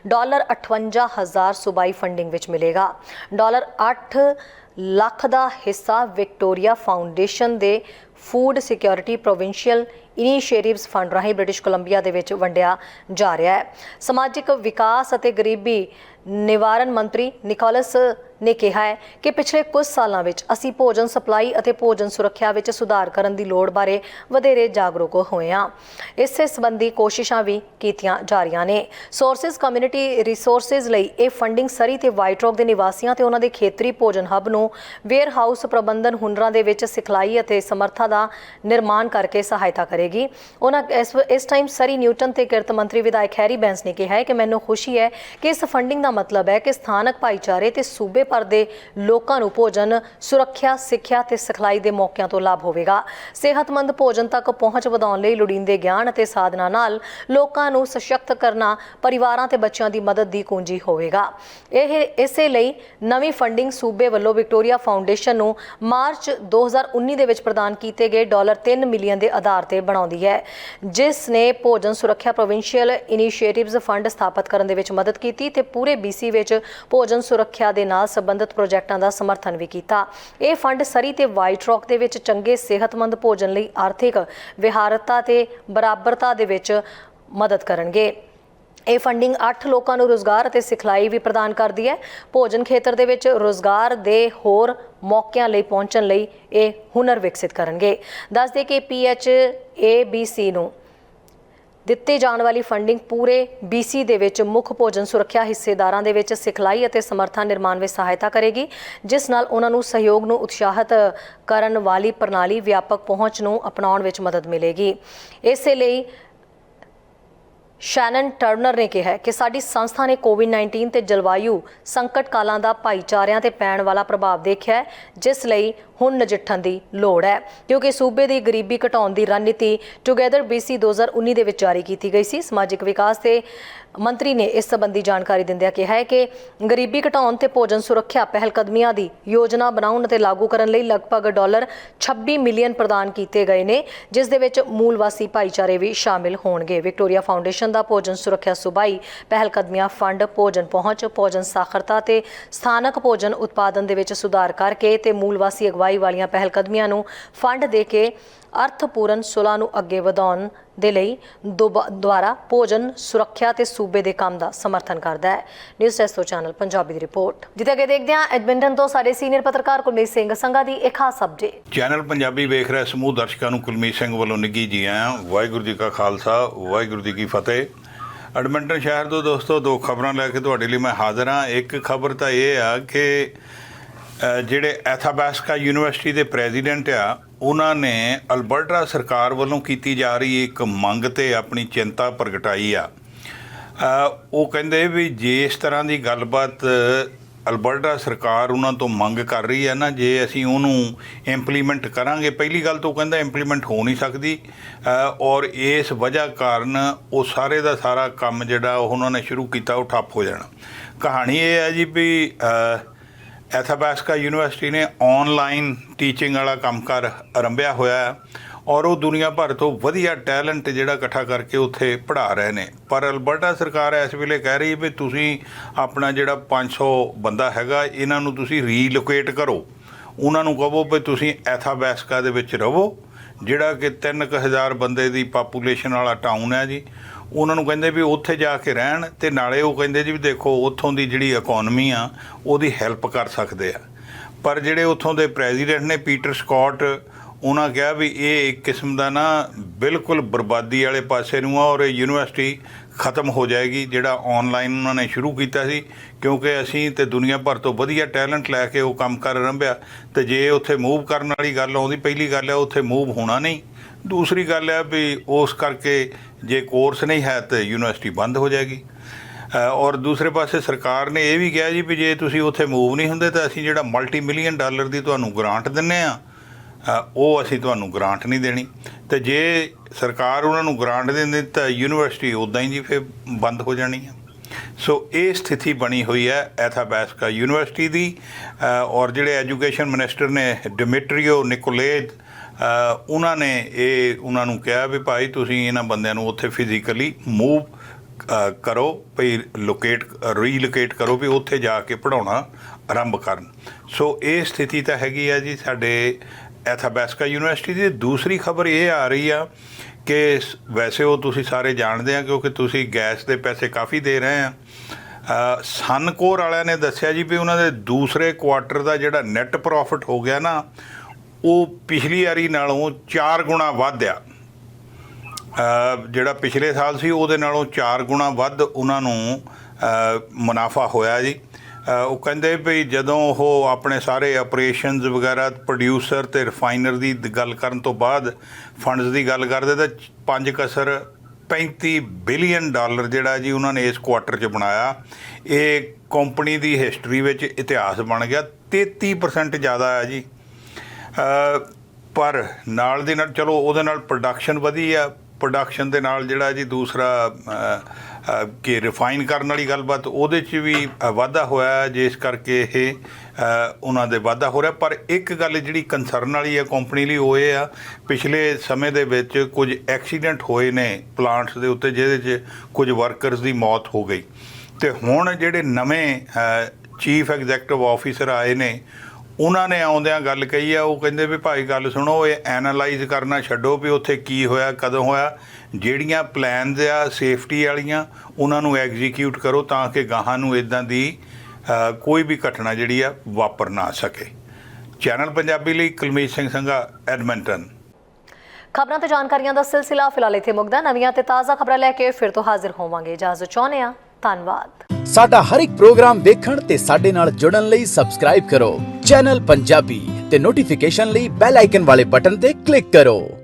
$58,000 ਸੂਬਾਈ ਫੰਡਿੰਗ ਵਿੱਚ ਮਿਲੇਗਾ। $8 ਲੱਖ ਦਾ ਹਿੱਸਾ ਵਿਕਟੋਰੀਆ ਫਾਊਂਡੇਸ਼ਨ ਦੇ food security provincial initiatives fund ਰਾਹੀਂ ਬ੍ਰਿਟਿਸ਼ ਕੋਲੰਬੀਆ ਦੇ ਵਿੱਚ ਵੰਡਿਆ ਜਾ ਰਿਹਾ ਹੈ। ਸਮਾਜਿਕ ਵਿਕਾਸ ਅਤੇ ਗਰੀਬੀ ਨਿਵਾਰਨ ਮੰਤਰੀ ਨਿਕੋਲਸ ਨੇ ਕਿਹਾ ਹੈ ਕਿ ਪਿਛਲੇ ਕੁਝ ਸਾਲਾਂ ਵਿੱਚ ਅਸੀਂ ਭੋਜਨ ਸਪਲਾਈ ਅਤੇ ਭੋਜਨ ਸੁਰੱਖਿਆ ਵਿੱਚ ਸੁਧਾਰ ਕਰਨ ਦੀ ਲੋੜ ਬਾਰੇ ਵਧੇਰੇ ਜਾਗਰੂਕ ਹੋਏ ਹਾਂ। ਇਸੇ ਸੰਬੰਧੀ ਕੋਸ਼ਿਸ਼ਾਂ ਵੀ ਕੀਤੀਆਂ ਜਾ ਰਹੀਆਂ ਨੇ। ਸੋਰਸਿਸ ਕਮਿਊਨਿਟੀ ਰਿਸੋਰਸਿਸ ਲਈ ਇਹ ਫੰਡਿੰਗ ਸਰੀ ਤੇ ਵਾਈਟ ਰੌਕ ਦੇ ਨਿਵਾਸੀਆਂ ਤੇ ਉਹਨਾਂ ਦੇ ਖੇਤਰੀ ਭੋਜਨ ਹੱਬ ਨੂੰ ਵੇਅਰ ਹਾਊਸ ਪ੍ਰਬੰਧਨ ਹੁਨਰਾਂ ਦੇ ਵਿੱਚ ਸਿਖਲਾਈ ਅਤੇ ਸਮਰੱਥਾ ਦਾ ਨਿਰਮਾਣ ਕਰਕੇ ਸਹਾਇਤਾ ਕਰੇਗੀ। ਉਹਨਾਂ ਇਸ ਟਾਈਮ ਸਰੀ ਨਿਊਟਨ ਤੇ ਕਿਰਤ ਮੰਤਰੀ ਵਿਧਾਇਕ ਹੈਰੀ ਬੈਂਸ ਨੇ ਕਿਹਾ ਹੈ ਕਿ ਮੈਨੂੰ ਖੁਸ਼ੀ ਹੈ ਕਿ ਇਸ ਫੰਡਿੰਗ ਦਾ ਮਤਲਬ ਹੈ ਕਿ ਸਥਾਨਕ ਭਾਈਚਾਰੇ ਤੇ ਸੂਬੇ ਭਰ ਦੇ ਲੋਕਾਂ ਨੂੰ ਭੋਜਨ, ਸੁਰੱਖਿਆ, ਸਿੱਖਿਆ ਤੇ ਸਿਖਲਾਈ ਦੇ ਮੌਕਿਆਂ ਤੋਂ ਲਾਭ ਹੋਵੇਗਾ। ਸਿਹਤਮੰਦ ਭੋਜਨ ਤੱਕ ਪਹੁੰਚ ਵਧਾਉਣ ਲਈ ਲੋੜੀਂਦੇ ਗਿਆਨ ਅਤੇ ਸਾਧਨਾਂ ਨਾਲ ਲੋਕਾਂ ਨੂੰ ਸਸ਼ਕਤ ਕਰਨਾ ਪਰਿਵਾਰਾਂ ਤੇ ਬੱਚਿਆਂ ਦੀ ਮਦਦ ਦੀ ਕੁੰਜੀ ਹੋਵੇਗਾ। ਇਸੇ ਲਈ ਨਵੀਂ ਫੰਡਿੰਗ ਸੂਬੇ ਵੱਲੋਂ ਵਿਕਟੋਰੀਆ ਫਾਊਂਡੇਸ਼ਨ ਨੂੰ ਮਾਰਚ 2019 ਦੇ ਵਿੱਚ ਪ੍ਰਦਾਨ ਕੀਤੇ ਗਏ $3 ਮਿਲੀਅਨ ਦੇ ਆਧਾਰ ਤੇ ਬਣਾਉਂਦੀ ਹੈ, ਜਿਸ ਨੇ ਭੋਜਨ ਸੁਰੱਖਿਆ ਪ੍ਰੋਵਿੰਸ਼ੀਅਲ ਇਨੀਸ਼ੀਏਟਿਵਜ਼ ਫੰਡ ਸਥਾਪਿਤ ਕਰਨ ਦੇ ਵਿੱਚ ਮਦਦ ਕੀਤੀ ਤੇ ਪੂਰੇ BC ਵਿੱਚ ਭੋਜਨ ਸੁਰੱਖਿਆ ਦੇ ਨਾਲ ਸੰਬੰਧਿਤ ਪ੍ਰੋਜੈਕਟਾਂ ਦਾ ਸਮਰਥਨ ਵੀ ਕੀਤਾ। ਇਹ ਫੰਡ ਸਰੀ ਤੇ ਵਾਈਟ ਰੌਕ ਦੇ ਵਿੱਚ ਚੰਗੇ ਸਿਹਤਮੰਦ ਭੋਜਨ ਲਈ ਆਰਥਿਕ ਵਿਹਾਰਤਾ ਤੇ ਬਰਾਬਰਤਾ ਦੇ ਵਿੱਚ ਮਦਦ ਕਰਨਗੇ। ਇਹ ਫੰਡਿੰਗ 8 ਲੋਕਾਂ ਨੂੰ ਰੁਜ਼ਗਾਰ ਅਤੇ ਸਿਖਲਾਈ ਵੀ ਪ੍ਰਦਾਨ ਕਰਦੀ ਹੈ। ਭੋਜਨ ਖੇਤਰ ਦੇ ਵਿੱਚ ਰੁਜ਼ਗਾਰ ਦੇ ਹੋਰ ਮੌਕਿਆਂ ਲਈ ਪਹੁੰਚਣ ਲਈ ਇਹ ਹੁਨਰ ਵਿਕਸਿਤ ਕਰਨਗੇ। ਦੱਸ ਦੇ ਕਿ PHABC ਨੂੰ ਦਿੱਤੀ ਜਾਣ ਵਾਲੀ ਫੰਡਿੰਗ ਪੂਰੇ BC ਦੇ ਵਿੱਚ ਮੁੱਖ ਭੋਜਨ ਸੁਰੱਖਿਆ ਹਿੱਸੇਦਾਰਾਂ ਦੇ ਵਿੱਚ ਸਿਖਲਾਈ ਅਤੇ ਸਮਰਥਨ ਨਿਰਮਾਣ ਵਿੱਚ ਸਹਾਇਤਾ ਕਰੇਗੀ, ਜਿਸ ਨਾਲ ਉਹਨਾਂ ਨੂੰ ਸਹਿਯੋਗ ਨੂੰ ਉਤਸ਼ਾਹਿਤ ਕਰਨ ਵਾਲੀ ਪ੍ਰਣਾਲੀ ਵਿਆਪਕ ਪਹੁੰਚ ਨੂੰ ਅਪਣਾਉਣ ਵਿੱਚ ਮਦਦ ਮਿਲੇਗੀ। ਇਸੇ ਲਈ ਸ਼ੈਨਨ ਟਰਨਰ ਨੇ ਕਿਹਾ ਕਿ ਸਾਡੀ ਸੰਸਥਾ ਨੇ COVID-19 ਤੇ ਜਲਵਾਯੂ ਸੰਕਟ ਕਾਲਾਂ ਦਾ ਭਾਈਚਾਰਿਆਂ ਤੇ ਪੈਣ ਵਾਲਾ ਪ੍ਰਭਾਵ ਦੇਖਿਆ, ਜਿਸ ਲਈ ਹੁਣ ਨਜਿੱਠਣ ਦੀ ਲੋੜ ਹੈ, ਕਿਉਂਕਿ ਸੂਬੇ ਦੀ ਗਰੀਬੀ ਘਟਾਉਣ ਦੀ ਰਣਨੀਤੀ ਟੂਗੇਦਰ BC 2019 ਦੇ ਵਿੱਚ ਜਾਰੀ ਕੀਤੀ ਗਈ ਸੀ। ਸਮਾਜਿਕ ਵਿਕਾਸ ਤੇ ਮੰਤਰੀ ਨੇ ਇਸ ਸੰਬੰਧੀ ਜਾਣਕਾਰੀ ਦਿੰਦਿਆਂ ਕਿਹਾ ਹੈ ਕਿ ਗਰੀਬੀ ਘਟਾਉਣ ਤੇ ਭੋਜਨ ਸੁਰੱਖਿਆ ਪਹਿਲਕਦਮੀਆਂ ਦੀ ਯੋਜਨਾ ਬਣਾਉਣ ਅਤੇ ਲਾਗੂ ਕਰਨ ਲਈ ਲਗਭਗ $26 ਮਿਲੀਅਨ ਪ੍ਰਦਾਨ ਕੀਤੇ ਗਏ ਨੇ, ਜਿਸ ਦੇ ਵਿੱਚ ਮੂਲ ਵਾਸੀ ਭਾਈਚਾਰੇ ਵੀ ਸ਼ਾਮਿਲ ਹੋਣਗੇ। ਵਿਕਟੋਰੀਆ ਫਾਊਂਡੇਸ਼ਨ ਦਾ ਭੋਜਨ ਸੁਰੱਖਿਆ ਸੂਬਾਈ ਪਹਿਲਕਦਮੀਆਂ ਫੰਡ ਭੋਜਨ ਪਹੁੰਚ, ਭੋਜਨ ਸਾਖਰਤਾ ਤੇ ਸਥਾਨਕ ਭੋਜਨ ਉਤਪਾਦਨ ਦੇ ਵਿੱਚ ਸੁਧਾਰ ਕਰਕੇ ਤੇ ਮੂਲ ਵਾਸੀ ਅਗਵਾਈ ਵਾਲੀਆਂ ਪਹਿਲਕਦਮੀਆਂ ਨੂੰ ਫੰਡ ਦੇ ਕੇ ਅਰਥਪੂਰਨ ਸੁਲ੍ਹਾ ਨੂੰ ਅੱਗੇ ਵਧਾਉਣ ਦੇ ਲਈ ਦੁਆਰਾ ਭੋਜਨ ਸੁਰੱਖਿਆ ਤੇ ਸੂਬੇ ਦੇ ਕੰਮ ਦਾ ਸਮਰਥਨ ਕਰਦਾ ਹੈ। ਨਿਊਜ਼ ਟੈਸਟੋ ਚੈਨਲ ਪੰਜਾਬੀ ਦੀ ਰਿਪੋਰਟ। ਜਿੱਥੇ ਅੱਗੇ ਦੇਖਦੇ ਹਾਂ ਐਡਮਿੰਟਨ ਤੋਂ ਸਾਡੇ ਸੀਨੀਅਰ ਪੱਤਰਕਾਰ ਕੁਲਮੀਤ ਸਿੰਘ ਸੰਘਾ ਦੀ ਇੱਕ ਖਾਸ ਅਪਡੇਟ। ਚੈਨਲ ਪੰਜਾਬੀ ਵੇਖ ਰਹੇ ਸਮੂਹ ਦਰਸ਼ਕਾਂ ਨੂੰ ਕੁਲਮੀਤ ਸਿੰਘ ਵੱਲੋਂ ਨਿੱਘੀ ਜੀ ਆਇਆਂ। ਵਾਹਿਗੁਰੂ ਜੀ ਕਾ ਖਾਲਸਾ, ਵਾਹਿਗੁਰੂ ਜੀ ਕੀ ਫਤਿਹ। ਐਡਮਿੰਟਨ ਸ਼ਹਿਰ ਤੋਂ ਦੋਸਤੋ 2 ਖਬਰਾਂ ਲੈ ਕੇ ਤੁਹਾਡੇ ਲਈ ਮੈਂ ਹਾਜ਼ਰ ਹਾਂ। ਇੱਕ ਖਬਰ ਤਾਂ ਇਹ ਆ ਕਿ ਜਿਹੜੇ ਐਥਾਬਾਸਕਾ ਯੂਨੀਵਰਸਿਟੀ ਦੇ ਪ੍ਰੈਜ਼ੀਡੈਂਟ ਆ, ਉਹਨਾਂ ਨੇ ਅਲਬਰਟਾ ਸਰਕਾਰ ਵੱਲੋਂ ਕੀਤੀ ਜਾ ਰਹੀ ਇੱਕ ਮੰਗ ਤੇ ਆਪਣੀ ਚਿੰਤਾ ਪ੍ਰਗਟਾਈ ਆ। ਉਹ ਕਹਿੰਦੇ ਵੀ ਜੇ ਇਸ ਤਰ੍ਹਾਂ ਦੀ ਗੱਲਬਾਤ ਅਲਬਰਟਾ ਸਰਕਾਰ ਉਹਨਾਂ ਤੋਂ ਮੰਗ ਕਰ ਰਹੀ ਹੈ ਨਾ, ਜੇ ਅਸੀਂ ਉਹਨੂੰ ਇੰਪਲੀਮੈਂਟ ਕਰਾਂਗੇ, ਪਹਿਲੀ ਗੱਲ ਤਾਂ ਉਹ ਕਹਿੰਦਾ ਇੰਪਲੀਮੈਂਟ ਹੋ ਨਹੀਂ ਸਕਦੀ ਔਰ ਇਸ ਵਜ੍ਹਾ ਕਾਰਨ ਉਹ ਸਾਰੇ ਦਾ ਸਾਰਾ ਕੰਮ ਜਿਹੜਾ ਉਹਨਾਂ ਨੇ ਸ਼ੁਰੂ ਕੀਤਾ ਉਹ ਠੱਪ ਹੋ ਜਾਣਾ। ਕਹਾਣੀ ਇਹ ਹੈ ਜੀ ਵੀ ਐਥਾਬਾਸਕਾ ਯੂਨੀਵਰਸਿਟੀ ਨੇ ਆਨਲਾਈਨ ਟੀਚਿੰਗ ਵਾਲਾ ਕੰਮਕਾਰ ਆਰੰਭਿਆ ਹੋਇਆ ਹੈ ਔਰ ਉਹ ਦੁਨੀਆ ਭਰ ਤੋਂ ਵਧੀਆ ਟੈਲੈਂਟ ਜਿਹੜਾ ਇਕੱਠਾ ਕਰਕੇ ਉੱਥੇ ਪੜ੍ਹਾ ਰਹੇ ਨੇ। ਪਰ ਅਲਬਰਟਾ ਸਰਕਾਰ ਇਸ ਵੇਲੇ ਕਹਿ ਰਹੀ ਵੀ ਤੁਸੀਂ ਆਪਣਾ ਜਿਹੜਾ 500 ਬੰਦਾ ਹੈਗਾ, ਇਹਨਾਂ ਨੂੰ ਤੁਸੀਂ ਰੀਲੋਕੇਟ ਕਰੋ। ਉਹਨਾਂ ਨੂੰ ਕਹੋ ਵੀ ਤੁਸੀਂ ਐਥਾਬਾਸਕਾ ਦੇ ਵਿੱਚ ਰਹੋ, ਜਿਹੜਾ ਕਿ 3000 ਬੰਦੇ ਦੀ ਪਾਪੂਲੇਸ਼ਨ ਵਾਲਾ ਟਾਊਨ ਹੈ ਜੀ। ਉਹਨਾਂ ਨੂੰ ਕਹਿੰਦੇ ਵੀ ਉੱਥੇ ਜਾ ਕੇ ਰਹਿਣ ਤੇ ਨਾਲੇ ਉਹ ਕਹਿੰਦੇ ਜੀ ਵੀ ਦੇਖੋ ਉੱਥੋਂ ਦੀ ਜਿਹੜੀ ਇਕੋਨਮੀ ਆ ਉਹਦੀ ਹੈਲਪ ਕਰ ਸਕਦੇ ਆ। ਪਰ ਜਿਹੜੇ ਉੱਥੋਂ ਦੇ ਪ੍ਰੈਜ਼ੀਡੈਂਟ ਨੇ ਪੀਟਰ ਸਕਾਟ, ਉਹਨਾਂ ਕਿਹਾ ਵੀ ਇਹ ਇੱਕ ਕਿਸਮ ਦਾ ਨਾ ਬਿਲਕੁਲ ਬਰਬਾਦੀ ਵਾਲੇ ਪਾਸੇ ਨੂੰ ਆ ਔਰ ਇਹ ਯੂਨੀਵਰਸਿਟੀ ਖਤਮ ਹੋ ਜਾਏਗੀ ਜਿਹੜਾ ਆਨਲਾਈਨ ਉਹਨਾਂ ਨੇ ਸ਼ੁਰੂ ਕੀਤਾ ਸੀ, ਕਿਉਂਕਿ ਅਸੀਂ ਤੇ ਦੁਨੀਆ ਭਰ ਤੋਂ ਵਧੀਆ ਟੈਲੈਂਟ ਲੈ ਕੇ ਉਹ ਕੰਮ ਕਰ ਆਰੰਭਿਆ ਤੇ ਜੇ ਉੱਥੇ ਮੂਵ ਕਰਨ ਵਾਲੀ ਗੱਲ ਆਉਂਦੀ, ਪਹਿਲੀ ਗੱਲ ਹੈ ਉੱਥੇ ਮੂਵ ਹੋਣਾ ਨਹੀਂ, ਦੂਸਰੀ ਗੱਲ ਹੈ ਵੀ ਉਸ ਕਰਕੇ ਜੇ ਕੋਰਸ ਨਹੀਂ ਹੈ ਤਾਂ ਯੂਨੀਵਰਸਿਟੀ ਬੰਦ ਹੋ ਜਾਏਗੀ। ਔਰ ਦੂਸਰੇ ਪਾਸੇ ਸਰਕਾਰ ਨੇ ਇਹ ਵੀ ਕਿਹਾ ਜੀ ਵੀ ਜੇ ਤੁਸੀਂ ਉੱਥੇ ਮੂਵ ਨਹੀਂ ਹੁੰਦੇ ਤਾਂ ਅਸੀਂ ਜਿਹੜਾ $multi-million ਦੀ ਤੁਹਾਨੂੰ ਗ੍ਰਾਂਟ ਦਿੰਦੇ ਆ, ਉਹ ਅਸੀਂ ਤੁਹਾਨੂੰ ਗ੍ਰਾਂਟ ਨਹੀਂ ਦੇਣੀ। ਤੇ ਜੇ ਸਰਕਾਰ ਉਹਨਾਂ ਨੂੰ ਗ੍ਰਾਂਟ ਦਿੰਦੀ ਤਾਂ ਯੂਨੀਵਰਸਿਟੀ ਉੱਦਾਂ ਹੀ ਜੀ ਫਿਰ ਬੰਦ ਹੋ ਜਾਣੀ ਹੈ। ਸੋ ਇਹ ਸਥਿਤੀ ਬਣੀ ਹੋਈ ਹੈ ਐਥਾਬਾਸਕਾ ਯੂਨੀਵਰਸਿਟੀ ਦੀ। ਔਰ ਜਿਹੜੇ ਐਜੂਕੇਸ਼ਨ ਮਿਨਿਸਟਰ ਨੇ ਡਿਮਿਟਰੀਓ ਨਿਕੋਲੇਦ, ਉਹਨਾਂ ਨੂੰ ਕਿਹਾ ਵੀ ਭਾਈ ਤੁਸੀਂ ਇਹਨਾਂ ਬੰਦਿਆਂ ਨੂੰ ਉੱਥੇ ਫਿਜ਼ੀਕਲੀ ਮੂਵ ਕਰੋ, ਭਈ ਰੀਲੋਕੇਟ ਕਰੋ ਵੀ ਉੱਥੇ ਜਾ ਕੇ ਪੜ੍ਹਾਉਣਾ ਆਰੰਭ ਕਰਨ। ਸੋ ਇਹ ਸਥਿਤੀ ਤਾਂ ਹੈਗੀ ਆ ਜੀ ਸਾਡੇ ਐਥਾਬਾਸਕਾ ਯੂਨੀਵਰਸਿਟੀ ਦੀ। ਦੂਸਰੀ ਖਬਰ ਇਹ ਆ ਰਹੀ ਆ ਕਿ ਵੈਸੇ ਉਹ ਤੁਸੀਂ ਸਾਰੇ ਜਾਣਦੇ ਆ ਕਿਉਂਕਿ ਤੁਸੀਂ ਗੈਸ ਦੇ ਪੈਸੇ ਕਾਫੀ ਦੇ ਰਹੇ ਆ। ਸਨਕੋਰ ਵਾਲਿਆਂ ਨੇ ਦੱਸਿਆ ਜੀ ਵੀ ਉਹਨਾਂ ਦੇ ਦੂਸਰੇ ਕੁਆਟਰ ਦਾ ਜਿਹੜਾ ਨੈੱਟ ਪ੍ਰੋਫਿਟ ਹੋ ਗਿਆ ਨਾ, ਉਹ ਪਿਛਲੀ ਵਾਰੀ ਨਾਲੋਂ 4 ਗੁਣਾ ਵੱਧ ਆ। ਜਿਹੜਾ ਪਿਛਲੇ ਸਾਲ ਸੀ ਉਹਦੇ ਨਾਲੋਂ 4 ਗੁਣਾ ਵੱਧ ਉਹਨਾਂ ਨੂੰ ਮੁਨਾਫਾ ਹੋਇਆ ਜੀ। ਉਹ ਕਹਿੰਦੇ ਵੀ ਜਦੋਂ ਉਹ ਆਪਣੇ ਸਾਰੇ ਆਪਰੇਸ਼ਨਸ ਵਗੈਰਾ ਪ੍ਰੋਡਿਊਸਰ ਤੇ ਰਿਫਾਈਨਰ ਦੀ ਗੱਲ ਕਰਨ ਤੋਂ ਬਾਅਦ ਫੰਡਸ ਦੀ ਗੱਲ ਕਰਦੇ ਤਾਂ 5.35 ਬਿਲੀਅਨ ਡਾਲਰ ਜਿਹੜਾ ਜੀ ਉਹਨਾਂ ਨੇ ਇਸ ਕੁਆਟਰ 'ਚ ਬਣਾਇਆ। ਇਹ ਕੰਪਨੀ ਦੀ ਹਿਸਟਰੀ ਵਿੱਚ ਇਤਿਹਾਸ ਬਣ ਗਿਆ। 33% ਜ਼ਿਆਦਾ ਹੈ ਜੀ। ਪਰ ਨਾਲ ਦੀ ਨਾਲ ਚਲੋ ਉਹਦੇ ਨਾਲ ਪ੍ਰੋਡਕਸ਼ਨ ਵਧੀ ਆ। ਪ੍ਰੋਡਕਸ਼ਨ ਦੇ ਨਾਲ ਜਿਹੜਾ ਜੀ ਦੂਸਰਾ ਕਿ ਰਿਫਾਈਨ ਕਰਨ ਵਾਲੀ ਗੱਲਬਾਤ ਉਹਦੇ 'ਚ ਵੀ ਵਾਧਾ ਹੋਇਆ, ਜਿਸ ਕਰਕੇ ਇਹ ਉਹਨਾਂ ਦੇ ਵਾਧਾ ਹੋ ਰਿਹਾ। ਪਰ ਇੱਕ ਗੱਲ ਜਿਹੜੀ ਕੰਸਰਨ ਵਾਲੀ ਹੈ ਕੰਪਨੀ ਲਈ, ਉਹ ਇਹ ਆ ਪਿਛਲੇ ਸਮੇਂ ਦੇ ਵਿੱਚ ਕੁਝ ਐਕਸੀਡੈਂਟ ਹੋਏ ਨੇ ਪਲਾਂਟਸ ਦੇ ਉੱਤੇ, ਜਿਹਦੇ 'ਚ ਕੁਝ ਵਰਕਰਸ ਦੀ ਮੌਤ ਹੋ ਗਈ। ਅਤੇ ਹੁਣ ਜਿਹੜੇ ਨਵੇਂ ਚੀਫ ਐਗਜ਼ੈਕਟਿਵ ਆਫਿਸਰ ਆਏ ਨੇ, ਉਹਨਾਂ ਨੇ ਆਉਂਦਿਆਂ ਗੱਲ ਕਹੀ ਆ। ਉਹ ਕਹਿੰਦੇ ਵੀ ਭਾਈ ਗੱਲ ਸੁਣੋ, ਇਹ ਐਨਾਲਾਈਜ਼ ਕਰਨਾ ਛੱਡੋ ਵੀ ਉੱਥੇ ਕੀ ਹੋਇਆ, ਕਦੋਂ ਹੋਇਆ। ਜਿਹੜੀਆਂ ਪਲੈਨਸ ਆ ਸੇਫਟੀ ਵਾਲੀਆਂ, ਉਹਨਾਂ ਨੂੰ ਐਗਜ਼ੀਕਿਊਟ ਕਰੋ ਤਾਂ ਕਿ ਗਾਹਾਂ ਨੂੰ ਇੱਦਾਂ ਦੀ ਕੋਈ ਵੀ ਘਟਨਾ ਜਿਹੜੀ ਆ ਵਾਪਰ ਨਾ ਸਕੇ। ਚੈਨਲ ਪੰਜਾਬੀ ਲਈ ਕੁਲਮੀਤ ਸਿੰਘ ਸੰਘਾ, ਐਡਮਿੰਟਨ। ਖਬਰਾਂ ਤੇ ਜਾਣਕਾਰੀਆਂ ਦਾ ਸਿਲਸਿਲਾ ਫਿਲਹਾਲ ਇੱਥੇ ਮੁੱਕਦਾ। ਨਵੀਆਂ ਤੇ ਤਾਜ਼ਾ ਖਬਰਾਂ ਲੈ ਕੇ ਫਿਰ ਤੋਂ ਹਾਜ਼ਰ ਹੋਵਾਂਗੇ। ਇਜਾਜ਼ਤ ਚਾਹੁੰਦੇ ਹਾਂ। ਧੰਨਵਾਦ। ਸਾਡਾ ਹਰ ਇੱਕ ਪ੍ਰੋਗਰਾਮ ਵੇਖਣ ਤੇ ਸਾਡੇ ਨਾਲ ਜੁੜਨ ਲਈ ਸਬਸਕ੍ਰਾਈਬ ਕਰੋ ਚੈਨਲ ਪੰਜਾਬੀ ਤੇ ਨੋਟੀਫਿਕੇਸ਼ਨ ਲਈ ਬੈਲ ਆਈਕਨ ਵਾਲੇ ਬਟਨ ਤੇ ਕਲਿੱਕ ਕਰੋ।